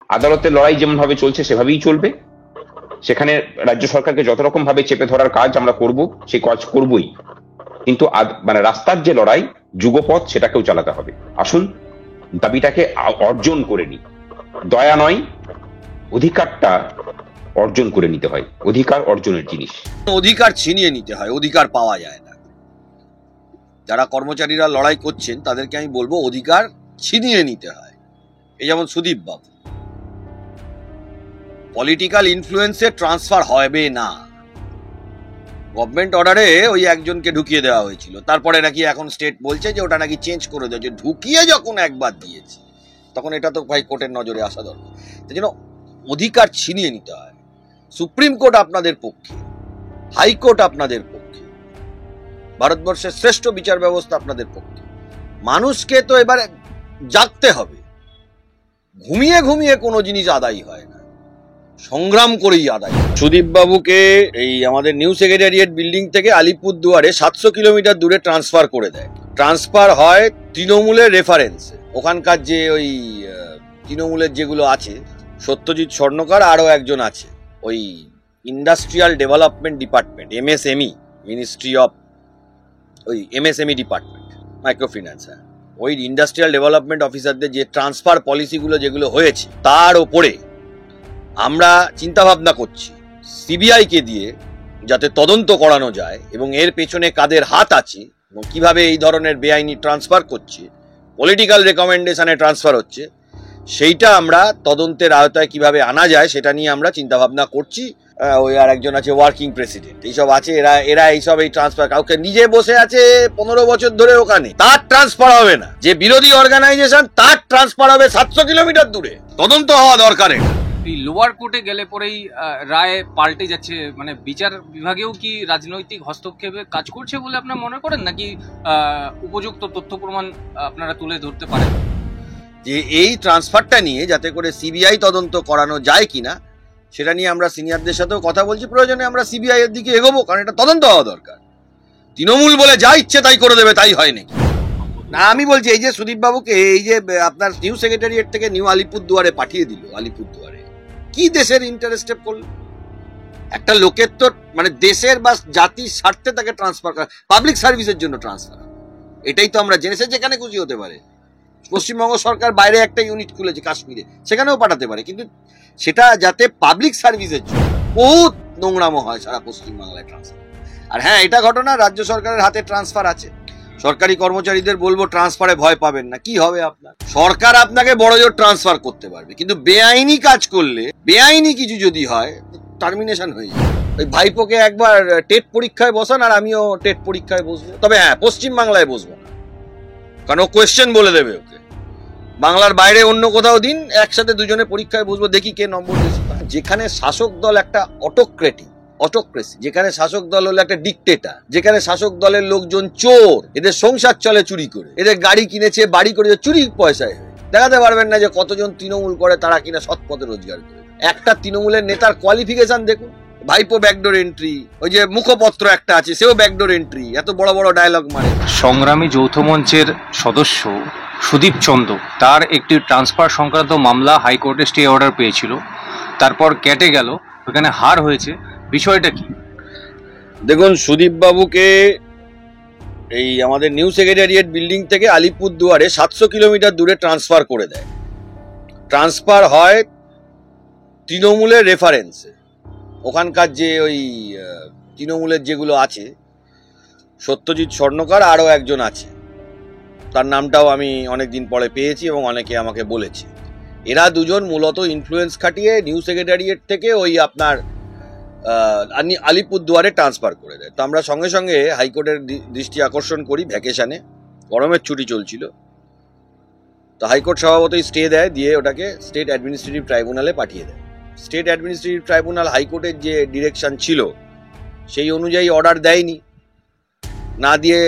আদালতের লড়াই যেমন ভাবে চলছে সেভাবেই চলবে। সেখানে রাজ্য সরকারকে যত রকম ভাবে চেপে ধরার কাজ আমরা করব, সেই কাজ করবই, কিন্তু মানে রাস্তার যে লড়াই, যুগপথ, সেটাকেও চালাতে হবে। আসুন দাবিটাকে অর্জন করে নিই। দয়া নয়, অধিকারটা অর্জন করে নিতে হয়। অধিকার অর্জনের জিনিস, অধিকার ছিনিয়ে নিতে হয়, অধিকার পাওয়া যায় না। যারা কর্মচারীরা লড়াই করছেন তাদেরকে আমি বলবো অধিকার ছিনিয়ে নিতে হয়। এই যেমন সুদীপ বাবু, পলিটিক্যাল ইনফ্লুয়েন্সে ট্রান্সফার হবে না। গভর্নমেন্ট অর্ডারে ওই একজনকে ঢুকিয়ে দেওয়া হয়েছিল, তারপরে নাকি এখন স্টেট বলছে যে ওটা নাকি চেঞ্জ করে দেওয়া, ঢুকিয়ে যখন একবার দিয়েছে তখন এটা তো ভাই কোর্টের নজরে আসা দরকার। সেই জন্য অধিকার ছিনিয়ে নিতে হয়। সুপ্রিম কোর্ট আপনাদের পক্ষে, হাইকোর্ট আপনাদের পক্ষে, ভারতবর্ষের শ্রেষ্ঠ বিচার ব্যবস্থা আপনাদের পক্ষে। মানুষকে তো এবারে জাগতে হবে। ঘুমিয়ে ঘুমিয়ে কোনো জিনিস আদায় হয় না, সংগ্রাম করেই আদায়। সুদীপ বাবুকে এই আমাদের নিউ সেক্রেটারিয়েট বিল্ডিং থেকে আলিপুরদুয়ারে 700 কিলোমিটার দূরে ট্রান্সফার করে দেয়। ট্রান্সফার হয় তৃণমূলের রেফারেন্সে। ওখানকার যে ওই তৃণমূলের যেগুলো আছে, সত্যজিৎ স্বর্ণকার আরো একজন আছে, ওই industrial development department, MSME, ministry of ওই এমএসএমই ডিপার্টমেন্ট, মাইক্রো ফিন্যান্স, ওই ইন্ডাস্ট্রিয়াল ডেভেলপমেন্ট অফিসারদের যে ট্রান্সফার পলিসিগুলো যেগুলো হয়েছে তার ওপরে আমরা চিন্তা ভাবনা করছি সিবিআইকে দিয়ে যাতে তদন্ত করানো যায় এবং এর পেছনে কাদের হাত আছে এবং কিভাবে এই ধরনের বেআইনি ট্রান্সফার করছে, পলিটিক্যাল রেকমেন্ডেশনে ট্রান্সফার হচ্ছে, সেইটা আমরা তদন্তের আওতায় কিভাবে আনা যায় সেটা নিয়ে আমরা চিন্তা ভাবনা করছি। ওই আর একজন আছে ওয়ার্কিং প্রেসিডেন্ট, এইসব আছে, এরা এইসব এই ট্রান্সফার, কাউকে নিজে বসে আছে 15 বছর ধরে ওখানে, তার ট্রান্সফার হবে না। যে বিরোধী অর্গানাইজেশন তার ট্রান্সফার হবে 700 কিলোমিটার দূরে। তদন্ত হওয়া দরকার। এই লোয়ার কোর্টে গেলে পরেই রায় পাল্টে যাচ্ছে, মানে বিচার বিভাগেও কি রাজনৈতিক হস্তক্ষেপে কাজ করছে বলে আপনারা মনে করেন, নাকি উপযুক্ত তথ্য প্রমাণ আপনারা তুলে ধরতে পারেন? যে এই ট্রান্সফারটা নিয়ে যাতে করে সিবিআই তদন্ত করানো যায় কিনা সেটা নিয়ে আমরা সিনিয়রদের সাথেও কথা বলছি। প্রয়োজনে আমরা সিবিআই এর দিকে এগোবো, কারণ এটা তদন্ত হওয়া দরকার। তৃণমূল বলে যা ইচ্ছে তাই করে দেবে, তাই হয় নাকি? না, আমি বলছি এই যে সুদীপ বাবুকে এই যে আপনার নিউ সেক্রেটারিয়েট থেকে নিউ আলিপুরদুয়ারে পাঠিয়ে দিল, আলিপুরদুয়ারে কি দেশের ইন্টারেস্টে করল? একটা লোকের তো মানে দেশের বা জাতির স্বার্থে তাকে ট্রান্সফার করা, পাবলিক সার্ভিসের জন্য ট্রান্সফার, এটাই তো আমরা জেনেছি। যেখানে খুশি হতে পারে। পশ্চিমবঙ্গ সরকার বাইরে একটা ইউনিট খুলেছে কাশ্মীরে, সেখানেও পাঠাতে পারে, কিন্তু সেটা যাতে পাবলিক সার্ভিসের জন্য। বহুত নোংরামো হয় সারা পশ্চিমবাংলায় ট্রান্সফার। আর হ্যাঁ, এটা ঘটনা রাজ্য সরকারের হাতে ট্রান্সফার আছে। সরকারি কর্মচারীদের বলবো ট্রান্সফারে ভয় পাবেন না। কি হবে আপনার, সরকার আপনাকে বড় জোর ট্রান্সফার করতে পারবে, কিন্তু বেআইনি কাজ করলে, বেআইনি কিছু যদি হয়, টার্মিনেশন হয়ে যায়। ওই ভাইপোকে একবার টেট পরীক্ষায় বসান আর আমিও টেট পরীক্ষায় বসবো, তবে হ্যাঁ পশ্চিমবাংলায় বসবো না, কারণ ও কোয়েশ্চেন বলে দেবে। ওকে বাংলার বাইরে অন্য কোথাও দিন, একসাথে দুজনে পরীক্ষায় বসবো, দেখি কে নম্বর বেশি পায়। যেখানে শাসক দল একটা অটোক্রেসি, যেখানে শাসক দল হলো একটা ডিকটেটর, যেখানে শাসক দলের লোকজন চোর, এদের সংসার চলে চুরি করে, এদের গাড়ি কিনেছে, বাড়ি করে চুরি পয়সায়, দেখাতে পারবেন না যে কতজন তৃণমূল করে তারা কিনা সৎ পথে রোজগার করে। একটা তৃণমূলের নেতার কোয়ালিফিকেশন দেখুন, ভাইপো ব্যাকডোর এন্ট্রি, ওই যে মুখপত্র একটা আছে সেও ব্যাকডোর এন্ট্রি, এত বড় বড় ডায়লগ মারে। সংগ্রামী যৌথ মঞ্চের সদস্য সুদীপ চন্দ, তার একটি ট্রান্সফার সংক্রান্ত মামলা হাইকোর্টে স্টে অর্ডার পেয়েছিল, তারপর কেটে গেল, ওখানে হার হয়েছে, বিষয়টা কি? দেখুন, সুদীপ বাবুকে এই আমাদের নিউ সেক্রেটারিয়েট বিল্ডিং থেকে আলিপুরদুয়ারে 700 কিলোমিটার দূরে ট্রান্সফার করে দেয়। ট্রান্সফার হয় তৃণমূলের রেফারেন্সে। ওখানকার যে ওই তৃণমূলের যেগুলো আছে, সত্যজিৎ স্বর্ণকার আরো একজন আছে, তার নামটাও আমি অনেকদিন পরে পেয়েছি এবং অনেকে আমাকে বলেছে। এরা দুজন মূলত ইনফ্লুয়েন্স খাটিয়ে নিউ সেক্রেটারিয়েট থেকে ওই আপনার আলিপুরদুয়ারে ট্রান্সফার করে দেয়। তো আমরা সঙ্গে সঙ্গে হাইকোর্টের দৃষ্টি আকর্ষণ করি, ভ্যাকেশনে গরমের ছুটি চলছিল, তো হাইকোর্ট স্বভাবতই স্টে দেয়, দিয়ে ওটাকে স্টেট অ্যাডমিনিস্ট্রেটিভ ট্রাইব্যুনালে পাঠিয়ে দেয়। স্টেট অ্যাডমিনিস্ট্রেটিভ ট্রাইব্যুনাল হাইকোর্টের যে ডিরেকশন ছিল সেই অনুযায়ী অর্ডার দেয়নি, না দিয়ে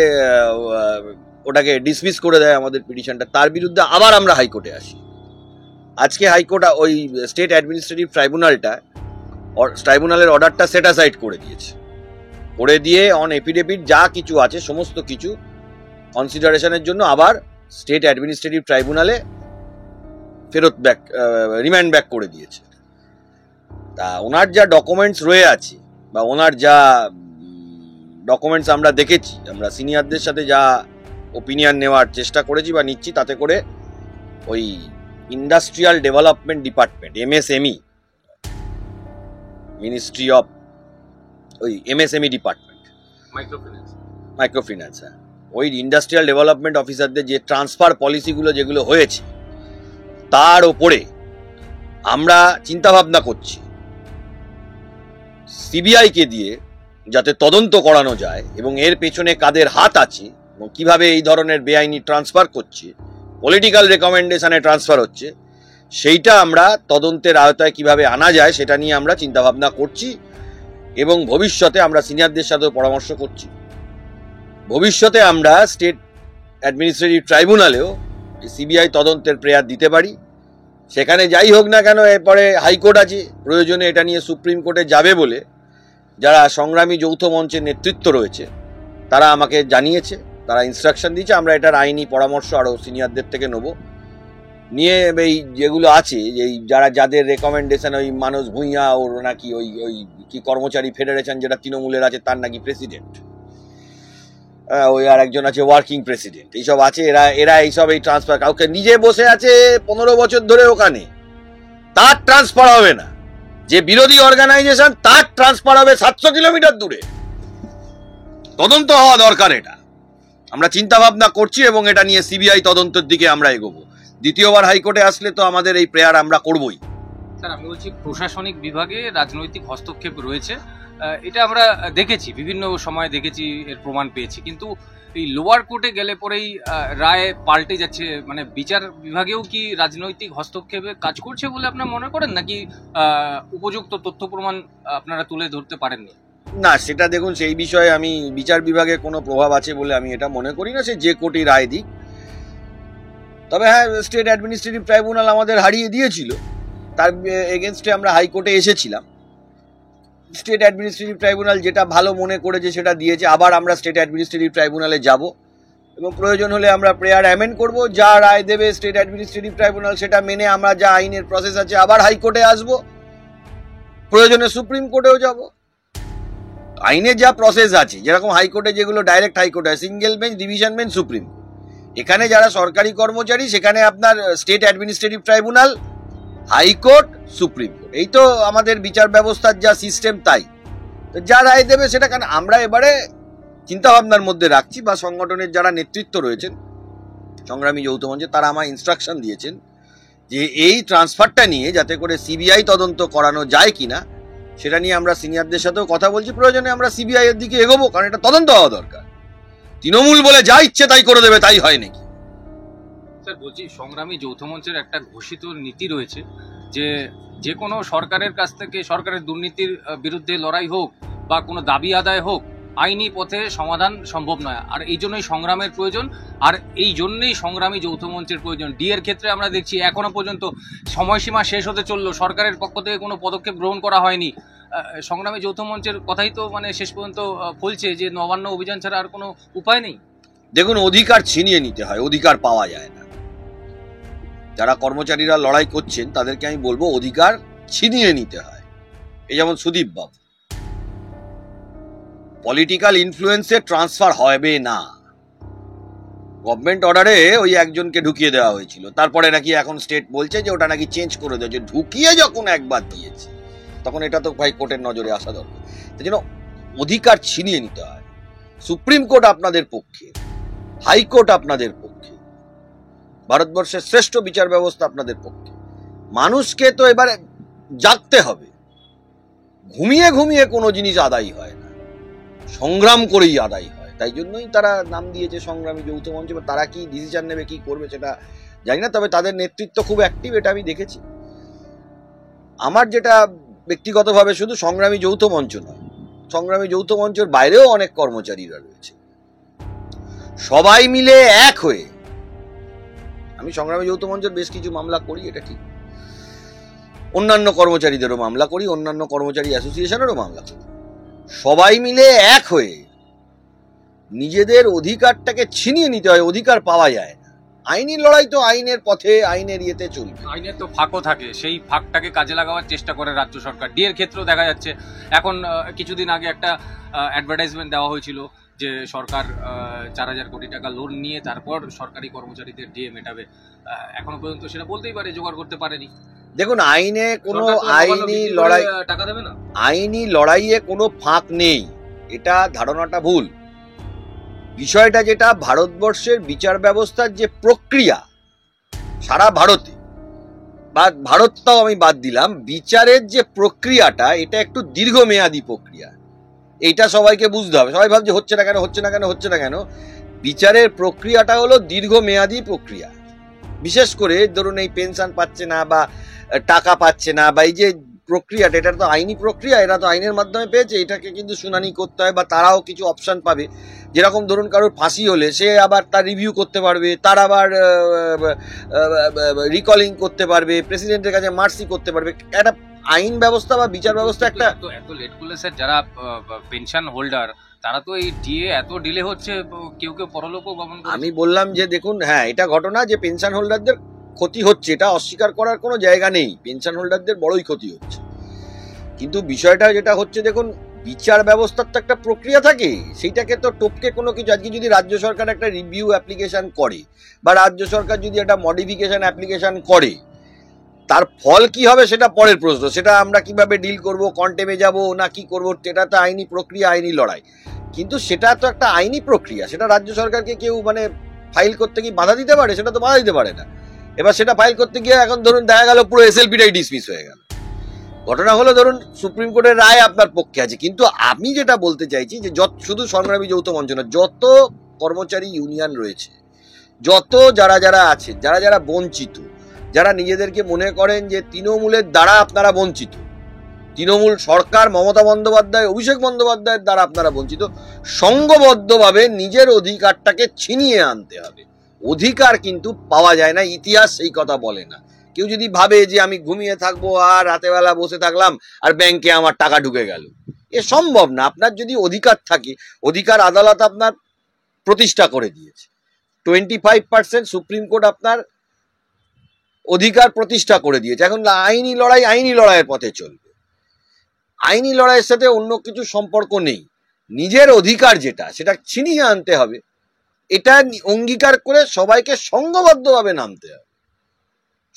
ওটাকে ডিসমিস করে দেয় আমাদের পিটিশনটা। তার বিরুদ্ধে আবার আমরা হাইকোর্টে আসি। আজকে হাইকোর্ট ওই স্টেট অ্যাডমিনিস্ট্রেটিভ ট্রাইব্যুনালের অর্ডারটা সেট অ্যাসাইড করে দিয়েছে, করে দিয়ে অন এফিডেভিট যা কিছু আছে সমস্ত কিছু কনসিডারেশনের জন্য আবার স্টেট অ্যাডমিনিস্ট্রেটিভ ট্রাইব্যুনালে ফেরত ব্যাক রিমান্ড ব্যাক করে দিয়েছে। তা ওনার যা ডকুমেন্টস রয়ে আছে বা ওনার যা ডকুমেন্টস আমরা দেখেছি, আমরা সিনিয়রদের সাথে যা ওপিনিয়ন নেওয়ার চেষ্টা করেছি বা নিচ্ছি, তাতে করে ওই industrial development department MSME, ministry of ওই এমএসএমই ডিপার্টমেন্ট, মাইক্রোফিন্যান্স, হ্যাঁ, ওই ইন্ডাস্ট্রিয়াল ডেভেলপমেন্ট অফিসারদের যে ট্রান্সফার পলিসিগুলো যেগুলো হয়েছে তার ওপরে আমরা চিন্তা ভাবনা করছি সিবিআইকে দিয়ে যাতে তদন্ত করানো যায় এবং এর পেছনে কাদের হাত আছে এবং কিভাবে এই ধরনের বেআইনি ট্রান্সফার করছে, পলিটিক্যাল রেকমেন্ডেশনে ট্রান্সফার হচ্ছে, সেইটা আমরা তদন্তের আওতায় কিভাবে আনা যায় সেটা নিয়ে আমরা চিন্তা ভাবনা করছি এবং ভবিষ্যতে আমরা সিনিয়রদের সাথেও পরামর্শ করছি। ভবিষ্যতে আমরা স্টেট অ্যাডমিনিস্ট্রেটিভ ট্রাইব্যুনালেও সিবিআই তদন্তের প্রেয়ার দিতে পারি। সেখানে যাই হোক না কেন, এরপরে হাইকোর্ট আছে, প্রয়োজনে এটা নিয়ে সুপ্রিম কোর্টে যাবে বলে যারা সংগ্রামী যৌথ মঞ্চের নেতৃত্ব রয়েছে তারা আমাকে জানিয়েছে, তারা ইনস্ট্রাকশন দিয়েছে। আমরা এটার আইনি পরামর্শ আরও সিনিয়রদের থেকে নেব, নিয়ে এই যেগুলো আছে এই যাদের রেকমেন্ডেশন, ওই মানস ভূঁইয়া ওর নাকি ওই ওই কি কর্মচারী ফেডারেশন যেটা তৃণমূলের আছে তার নাকি প্রেসিডেন্ট, ওই আর একজন আছে ওয়ার্কিং প্রেসিডেন্ট, এইসব আছে, এরা এইসব এই ট্রান্সফার, কাউকে নিজে বসে আছে 15 বছর ধরে ওখানে, তার ট্রান্সফার হবে না। যে বিরোধী অর্গানাইজেশন তার ট্রান্সফার হবে 700 কিলোমিটার দূরে। তদন্ত হওয়া দরকার, এটা আমরা চিন্তা ভাবনা করছি এবং এটা নিয়ে সিবিআই তদন্তের দিকে আমরা এগোবো। দ্বিতীয়বার হাইকোর্টে আসলে তো আমাদের এই প্রেয়ার আমরা করবই। স্যার, আমি বলছি প্রশাসনিক বিভাগে রাজনৈতিক হস্তক্ষেপ রয়েছে, এটা আমরা দেখেছি, বিভিন্ন সময় দেখেছি, এর প্রমাণ পেয়েছি, কিন্তু এই লোয়ার কোর্টে গেলে পরেই রায় পাল্টে যাচ্ছে, মানে বিচার বিভাগেও কি রাজনৈতিক হস্তক্ষেপে কাজ করছে বলে আপনারা মনে করেন, নাকি উপযুক্ত তথ্য প্রমাণ আপনারা তুলে ধরতে পারেননি? না, সেটা দেখুন, সেই বিষয়ে আমি বিচার বিভাগে কোনো প্রভাব আছে বলে আমি এটা মনে করি না, সে যে কোর্টই রায় দিক। তবে হ্যাঁ, স্টেট অ্যাডমিনিস্ট্রেটিভ ট্রাইব্যুনাল আমাদের হারিয়ে দিয়েছিল, তার এগেনস্টে আমরা হাইকোর্টে এসেছিলাম। স্টেট অ্যাডমিনিস্ট্রেটিভ ট্রাইব্যুনাল যেটা ভালো মনে করেছে সেটা দিয়েছে। আবার আমরা স্টেট অ্যাডমিনিস্ট্রেটিভ ট্রাইব্যুনালে যাব এবং প্রয়োজন হলে আমরা প্রেয়ার অ্যামেন্ড করব। যা রায় দেবে স্টেট অ্যাডমিনিস্ট্রেটিভ ট্রাইব্যুনাল সেটা মেনে আমরা যা আইনের প্রসেস আছে আবার হাইকোর্টে আসব, প্রয়োজনে সুপ্রিম কোর্টেও যাব। আইনের যা প্রসেস আছে, যেরকম হাইকোর্টে যেগুলো ডাইরেক্ট হাইকোর্ট হয়, single bench, division bench, supreme court, এখানে যারা সরকারি কর্মচারী সেখানে আপনার state administrative tribunal, high court, supreme court, এই তো আমাদের বিচার ব্যবস্থার যা সিস্টেম। তাই যা রায় দেবে সেটা, কারণ আমরা এবারে চিন্তা ভাবনার মধ্যে রাখছি বা সংগঠনের যারা নেতৃত্ব রয়েছেন সংগ্রামী যৌথ মঞ্চে তারা আমার ইনস্ট্রাকশন দিয়েছেন যে এই ট্রান্সফারটা নিয়ে যাতে করে সিবিআই তদন্ত করানো যায় কিনা সেটা নিয়ে আমরা সিনিয়রদের সাথেও কথা বলছি। প্রয়োজনে আমরা সিবিআই এর দিকে এগোবো, কারণ এটা তদন্ত হওয়া দরকার। তৃণমূল বলে যা ইচ্ছে তাই করে দেবে, তাই হয় নাকি? স্যার, বলছি সংগ্রামী যৌথ মঞ্চের একটা ঘোষিত নীতি রয়েছে যে যে কোনো সরকারের কাছ থেকে, সরকারের দুর্নীতির বিরুদ্ধে লড়াই হোক বা কোনো দাবি আদায় হোক, আইনি পথে সমাধান সম্ভব নয়, আর এই জন্যই সংগ্রামের প্রয়োজন, আর এই জন্যই সংগ্রামী যৌথ মঞ্চের প্রয়োজন। ডি এর ক্ষেত্রে আমরা দেখছি এখনো পর্যন্ত সময়সীমা শেষ হতে চললো, সরকারের পক্ষ থেকে কোনো পদক্ষেপ গ্রহণ করা হয়নি। সংগ্রামী যৌথ মঞ্চের কথাই তো মানে শেষ পর্যন্ত ফলছে যে নবান্ন অভিযান ছাড়া আর কোনো উপায় নেই। দেখুন, অধিকার ছিনিয়ে নিতে হয়, অধিকার পাওয়া যায় না। যারা কর্মচারীরা লড়াই করছেন তাদেরকে আমি বলবো অধিকার ছিনিয়ে নিতে হয়। এই যেমন সুদীপ বাবু, পলিটিক্যাল ইনফ্লুয়েন্সে ট্রান্সফার হবে না। গভর্নমেন্ট অর্ডারে ওই একজনকে ঢুকিয়ে দেওয়া হয়েছিল, তারপরে নাকি এখন স্টেট বলছে যে ওটা নাকি চেঞ্জ করে দেওয়া, যে ঢুকিয়ে যখন একবার দিয়েছে তখন এটা তো ভাই কোর্টের নজরে আসা দরকার। তাই জন্য অধিকার ছিনিয়ে নিতে হয়। সুপ্রিম কোর্ট আপনাদের পক্ষে, হাইকোর্ট আপনাদের পক্ষে, ভারতবর্ষের শ্রেষ্ঠ বিচার ব্যবস্থা আপনাদের পক্ষে। মানুষকে তো এবারে জাগতে হবে। ঘুমিয়ে ঘুমিয়ে কোনো জিনিস আদায় হয় না, সংগ্রাম করেই আদায় হয়। তাই জন্যই তারা নাম দিয়েছে সংগ্রামী যৌথ মঞ্চ। তারা কি ডিসিশন নেবে, কি করবে সেটা জানি না, তবে তাদের নেতৃত্ব খুব অ্যাক্টিভ, এটা আমি দেখেছি। আমার যেটা ব্যক্তিগতভাবে শুধু সংগ্রামী যৌথ মঞ্চ নয়, সংগ্রামী যৌথ মঞ্চের বাইরেও অনেক কর্মচারীরা রয়েছে, সবাই মিলে এক হয়ে। আমি সংগ্রামী যৌথ মঞ্চের বেশ কিছু মামলা করি, এটা ঠিক, অন্যান্য কর্মচারীদেরও মামলা করি, অন্যান্য কর্মচারী অ্যাসোসিয়েশনেরও মামলা করি। সবাই মিলে এক হয়ে নিজেদের অধিকারটাকে ছিনিয়ে নিতে হয়, অধিকার পাওয়া যায় না। আইনি লড়াই তো আইনের পথে, আইনের ইয়েতে চলবে। আইনের তো ফাঁকও থাকে, সেই ফাঁকটাকে কাজে লাগাবার চেষ্টা করে রাজ্য সরকার। ডিএর ক্ষেত্রেও দেখা যাচ্ছে এখন কিছুদিন আগে একটা অ্যাডভার্টাইজমেন্ট দেওয়া হয়েছিল যে সরকার 4,000 কোটি টাকা লোন নিয়ে তারপর সরকারি কর্মচারীদের ডিএ মেটাবে। এখনো পর্যন্ত সেটা বলতেই পারে জোগাড় করতে পারেনি। দেখুন, আইনে কোনো সরকার তো আইনি বিক্রি করে লড়াই, টাকা দেবে না। আইনি লড়াইয়ে কোনো ফাঁক নেই, এটা ধারণাটা ভুল। বিষয়টা যেটা, ভারতবর্ষের বিচার ব্যবস্থার যে প্রক্রিয়া সারা ভারতে, বা ভারতটাও আমি বাদ দিলাম, বিচারের যে প্রক্রিয়াটা এটা একটু দীর্ঘমেয়াদী প্রক্রিয়া। এইটা সবাইকে বুঝতে হবে। সবাই ভাবছে হচ্ছে না কেন, হচ্ছে না কেন, হচ্ছে না কেন। বিচারের প্রক্রিয়াটা হলো দীর্ঘমেয়াদী প্রক্রিয়া। বিশেষ করে ধরুন এই পেনশন পাচ্ছে না বা টাকা পাচ্ছে না, বা এই যে প্রক্রিয়াটা, এটা তো আইনি প্রক্রিয়া, এটা তো আইনের মাধ্যমে পেয়েছে, এটাকে কিন্তু শুনানি করতে হয়, বা তারাও কিছু অপশন পাবে। যেরকম ধরুন কারোর ফাঁসি হলে সে আবার তার রিভিউ করতে পারবে, তার আবার রিকলিং করতে পারবে, প্রেসিডেন্টের কাছে মার্সি করতে পারবে। একটা আইন ব্যবস্থা বা বিচার ব্যবস্থা একটা এত লেট করলে স্যার যারা পেনশন হোল্ডার তারা তো এই ডিএ এত ডিলে হচ্ছে, কেউ কেউ পরলোকও গমন করে। আমি বললাম যে দেখুন, হ্যাঁ এটা ঘটনা যে পেনশন হোল্ডারদের ক্ষতি হচ্ছে, এটা অস্বীকার করার কোনো জায়গা নেই, পেনশন হোল্ডারদের বড়ই ক্ষতি হচ্ছে। কিন্তু বিষয়টা যেটা হচ্ছে, দেখুন বিচার ব্যবস্থার তো একটা প্রক্রিয়া থাকে, সেইটাকে তো টপকে কোনো কিছু, আজকে যদি রাজ্য সরকার একটা রিভিউ অ্যাপ্লিকেশন করে বা রাজ্য সরকার যদি একটা মডিফিকেশন অ্যাপ্লিকেশন করে, তার ফল কি হবে সেটা পরের প্রশ্ন। সেটা আমরা কিভাবে ডিল করব, কন্টেমে যাব না কি করব, সেটা তো আইনি প্রক্রিয়া, আইনি লড়াই। কিন্তু সেটা তো একটা আইনি প্রক্রিয়া, সেটা রাজ্য সরকারকে কেউ মানে ফাইল করতে কি বাধা দিতে পারে? সেটা তো বাধা দিতে পারে না। এবার সেটা ফাইল করতে গিয়ে এখন ধরুন দেখা গেল পুরো এসএলপিটাই ডিসমিস হয়ে গেল। ঘটনা হলো ধরুন সুপ্রিম কোর্টের রায় আপনার পক্ষে আছে, কিন্তু আমি যেটা বলতে চাইছি যে শুধু সংগ্রামী যৌথ মঞ্চ না, যত কর্মচারী ইউনিয়ন রয়েছে, যত যারা যারা আছে, যারা যারা বঞ্চিত, যারা নিজেদেরকে মনে করেন যে তৃণমূলের দ্বারা আপনারা বঞ্চিত, তৃণমূল সরকার, মমতা বন্দ্যোপাধ্যায়, অভিষেক বন্দ্যোপাধ্যায়ের দ্বারা আপনারা বঞ্চিত, সংঘবদ্ধভাবে নিজের অধিকারটাকে ছিনিয়ে আনতে হবে। অধিকার কিন্তু পাওয়া যায় না, ইতিহাস সেই কথা বলে না। কেউ যদি ভাবে যে আমি ঘুমিয়ে থাকবো আর রাতেবেলা বসে থাকলাম আর ব্যাংকে আমার টাকা ঢুকে গেল, এ সম্ভব না। আপনার যদি অধিকার থাকে, অধিকার আদালত আপনার প্রতিষ্ঠা করে দিয়েছে। 25% সুপ্রিম কোর্ট আপনার অধিকার প্রতিষ্ঠা করে দিয়েছে। এখন আইনি লড়াই, আইনি লড়াইয়ের পথে চলবে। আইনি লড়াইয়ের সাথে অন্য কিছু সম্পর্ক নেই। নিজের অধিকার যেটা, সেটা ছিনিয়ে আনতে হবে, এটা অঙ্গীকার করে সবাইকে সংঘবদ্ধভাবে নামতে হবে,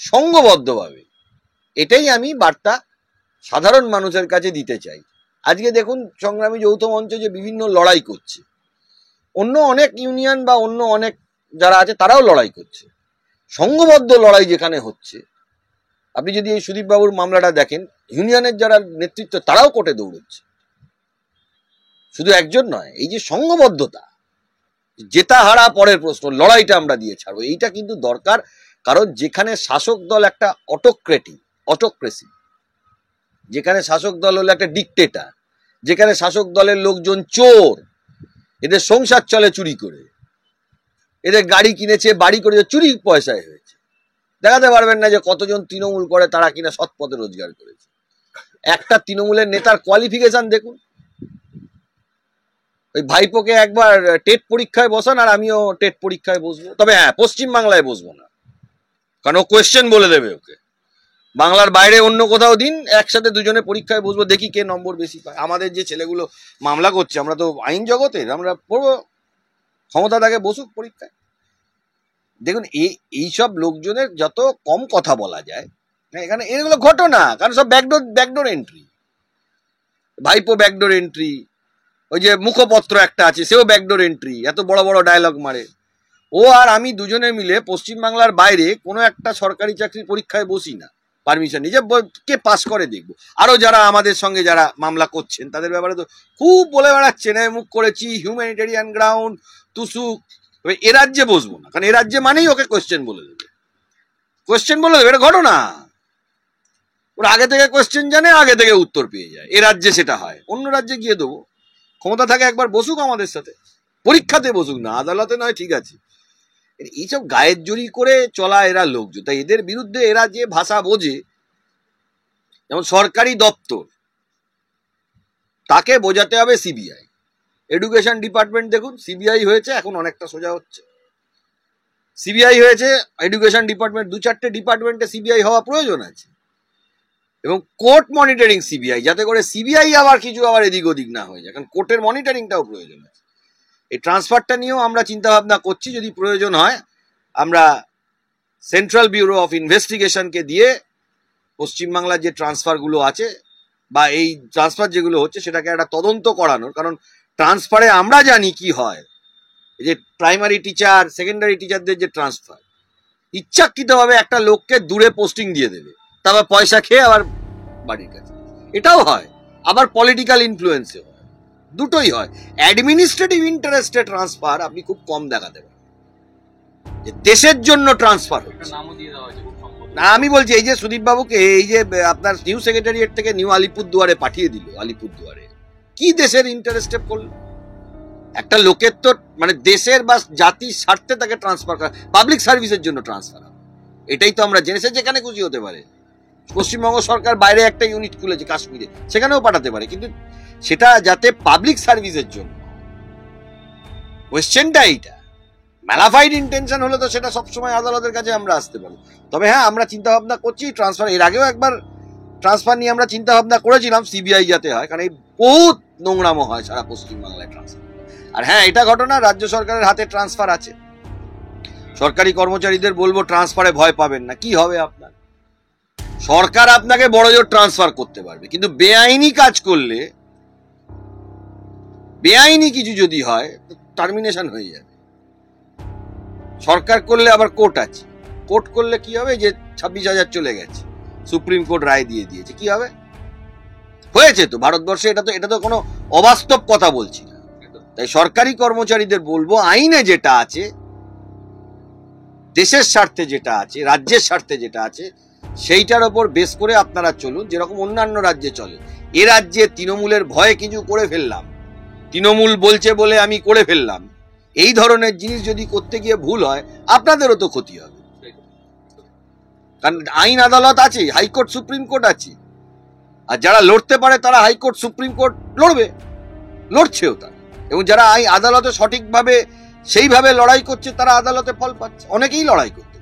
সংঘবদ্ধভাবে। এটাই আমি বার্তা সাধারণ মানুষের কাছে দিতে চাই। আজকে দেখুন সংগ্রামী যৌথ মঞ্চ যে বিভিন্ন লড়াই করছে, অন্য অনেক ইউনিয়ন বা অন্য অনেক যারা আছে তারাও লড়াই করছে। সংঘবদ্ধ লড়াই যেখানে হচ্ছে, আপনি যদি এই সুদীপ বাবুর মামলাটা দেখেন, ইউনিয়নের যারা নেতৃত্ব তারাও কোর্টে দৌড়চ্ছে, শুধু একজন নয়। এই যে সংঘবদ্ধতা, জেতা হারা পরের প্রশ্ন, লড়াইটা আমরা দিয়ে ছাড়বো, এইটা কিন্তু দরকার। কারণ যেখানে শাসক দল একটা অটোক্রেসি, যেখানে শাসক দল হলো একটা ডিকটেটর, যেখানে শাসক দলের লোকজন চোর, এদের সংসার চলে চুরি করে, এদের গাড়ি কিনেছে, বাড়ি করেছে, চুরি পয়সায় হয়েছে। দেখাতে পারবেন না যে কতজন তৃণমূল করে তারা কিনা সৎ পথে রোজগার করেছে। একটা তৃণমূলের নেতার কোয়ালিফিকেশন দেখুন। ওই ভাইপোকে একবার টেট পরীক্ষায় বসান আর আমিও টেট পরীক্ষায় বসবো, তবে হ্যাঁ পশ্চিমবাংলায় বসবো না, কারণ ও কোয়েশ্চেন বলে দেবে ওকে। বাংলার বাইরে অন্য কোথাও দিন, একসাথে দুজনে পরীক্ষায় বসবো, দেখি কে নম্বর বেশি পায়। আমাদের যে ছেলেগুলো মামলা করছে, আমরা তো আইন জগতের, আমরা পড়বো, ক্ষমতা থাকে বসুক পরীক্ষায়। দেখুন এইসব লোকজনের যত কম কথা বলা যায় এখানে, এগুলো ঘটনা, কারণ সব ব্যাকডোর এন্ট্রি। ভাইপো ব্যাকডোর এন্ট্রি, ওই যে মুখপত্র একটা আছে সেও ব্যাকডোর এন্ট্রি, এত বড় বড় ডায়লগ মারে। ও আর আমি দুজনে মিলে পশ্চিমবাংলার বাইরে কোনো একটা সরকারি চাকরির পরীক্ষায় বসি না, পারমিশন নিজে কে পাস করে দেখবো। আরো যারা আমাদের সঙ্গে যারা মামলা করছেন তাদের ব্যাপারে তো খুব বলে বেড়াচ্ছেন, মুখ করেছি, হিউম্যানিটেরিয়ান গ্রাউন্ড, তুসুক। এ রাজ্যে বসবো না, কারণ এ রাজ্যে মানেই ওকে কোয়েশ্চেন বলে দেবে, এটা ঘটনা। ওরা আগে থেকে কোয়েশ্চেন জানে, আগে থেকে উত্তর পেয়ে যায়। এ রাজ্যে সেটা হয়, অন্য রাজ্যে গিয়ে দেবো। ক্ষমতা থাকে একবার বসুক আমাদের সাথে, পরীক্ষাতে বসুক না, আদালতে নয়, ঠিক আছে। এইসব গায়ের জড়ি করে চলা এরা লোকজন, তাই এদের বিরুদ্ধে এরা যে ভাষা বোঝে, যেমন সরকারি দপ্তর, তাকে বোঝাতে হবে সিবিআই। এডুকেশন ডিপার্টমেন্ট দেখুন, সিবিআই হয়েছে, এখন অনেকটা সোজা হচ্ছে। সিবিআই হয়েছে, এডুকেশন ডিপার্টমেন্ট, 2-4টে ডিপার্টমেন্টে সিবিআই হওয়া প্রয়োজন আছে, এবং কোর্ট মনিটরিং সিবিআই, যাতে করে সিবিআই আবার কিছু আবার এদিক ওদিক না হয়ে যায়, কারণ কোর্টের মনিটরিংটাও প্রয়োজন আছে। এই ট্রান্সফারটা নিয়েও আমরা চিন্তা ভাবনা করছি, যদি প্রয়োজন হয় আমরা সেন্ট্রাল ব্যুরো অফ ইনভেস্টিগেশনকে দিয়ে পশ্চিমবাংলার যে ট্রান্সফারগুলো আছে বা এই ট্রান্সফার যেগুলো হচ্ছে সেটাকে একটা তদন্ত করানোর, কারণ ট্রান্সফারে আমরা জানি কি হয়, এই যে প্রাইমারি টিচার, সেকেন্ডারি টিচারদের যে ট্রান্সফার, ইচ্ছাকৃতভাবে একটা লোককে দূরে পোস্টিং দিয়ে দেবে, তারপর পয়সা খেয়ে আবার বাড়ির কাছে, এটাও হয়। আবার পলিটিক্যাল ইনফ্লুয়েন্সে হয়, দুটোই হয়। অ্যাডমিনিস্ট্রেটিভ ইন্টারেস্টে ট্রান্সফার আপনি খুব কম দেখাতে পারেন, যে দেশের জন্য ট্রান্সফার হচ্ছে। নামও দিয়ে দেওয়া হয়েছে খুব সম্ভবত। না, আমি বলছি এই যে সুদীপ বাবুকে এই যে আপনার নিউ সেক্রেটারিয়েট থেকে নিউ আলিপুরদুয়ারে পাঠিয়ে দিল, আলিপুরদুয়ারে কি দেশের ইন্টারেস্টে করলো? একটা লোকের তো মানে দেশের বা জাতির স্বার্থে তাকে ট্রান্সফার করা, পাবলিক সার্ভিসের জন্য ট্রান্সফার, এটাই তো আমরা জেনেছি। যেখানে খুশি হতে পারে, পশ্চিমবঙ্গ সরকার বাইরে একটা ইউনিট খুলেছে কাশ্মীরে, সেখানেও পাঠাতে পারে, কিন্তু সেটা যাতে পাবলিক সার্ভিসের জন্য। কোয়েশ্চেনটা এইটা, ম্যালাফাইড ইন্টেনশন হলে তো সেটা সবসময় আদালতের কাছে আমরা আসতে পারি। তবে হ্যাঁ, আমরা চিন্তা ভাবনা করছি ট্রান্সফার, এর আগেও একবার ট্রান্সফার নিয়ে আমরা চিন্তা ভাবনা করেছিলাম, সিবিআই যাতে হয়, কারণ এই বহুত নোংরামো হয় সারা পশ্চিমবাংলায় ট্রান্সফার। আর হ্যাঁ, এটা ঘটনা, রাজ্য সরকারের হাতে ট্রান্সফার আছে। সরকারি কর্মচারীদের বলবো ট্রান্সফারে ভয় পাবেন না। কি হবে আপনার, সরকার আপনাকে বড়জোর ট্রান্সফার করতে পারবে, কিন্তু বেআইনি কাজ করলে, বেআইনি কিছু যদি হয় টার্মিনেশন হয়ে যাবে। সরকার করলে আবার কোর্ট আছে, কোর্ট করলে কি হবে, যে 26,000 চলে গেছে, সুপ্রিম কোর্ট রায় দিয়ে দিয়েছে, কি হবে? হয়েছে তো ভারতবর্ষে, এটা তো কোনো অবাস্তব কথা বলছি না। তাই সরকারি কর্মচারীদের বলবো, আইনে যেটা আছে, দেশের স্বার্থে যেটা আছে, রাজ্যের স্বার্থে যেটা আছে, সেইটার ওপর বেস করে আপনারা চলুন, যেরকম অন্যান্য রাজ্যে চলে। এ রাজ্যে তৃণমূলের ভয়ে কিছু করে ফেললাম, তৃণমূল বলছে বলে আমি করে ফেললাম, এই ধরনের জিনিস যদি করতে গিয়ে ভুল হয়, আপনাদেরও তো ক্ষতি হবে। কারণ আইন আদালত আছে, হাইকোর্ট সুপ্রিম কোর্ট আছে, আর যারা লড়তে পারে তারা হাইকোর্ট সুপ্রিম কোর্ট লড়বে, লড়ছেও তারা, এবং যারা আদালতে সঠিকভাবে সেইভাবে লড়াই করছে তারা আদালতে ফল পাচ্ছে, অনেকেই লড়াই করছে।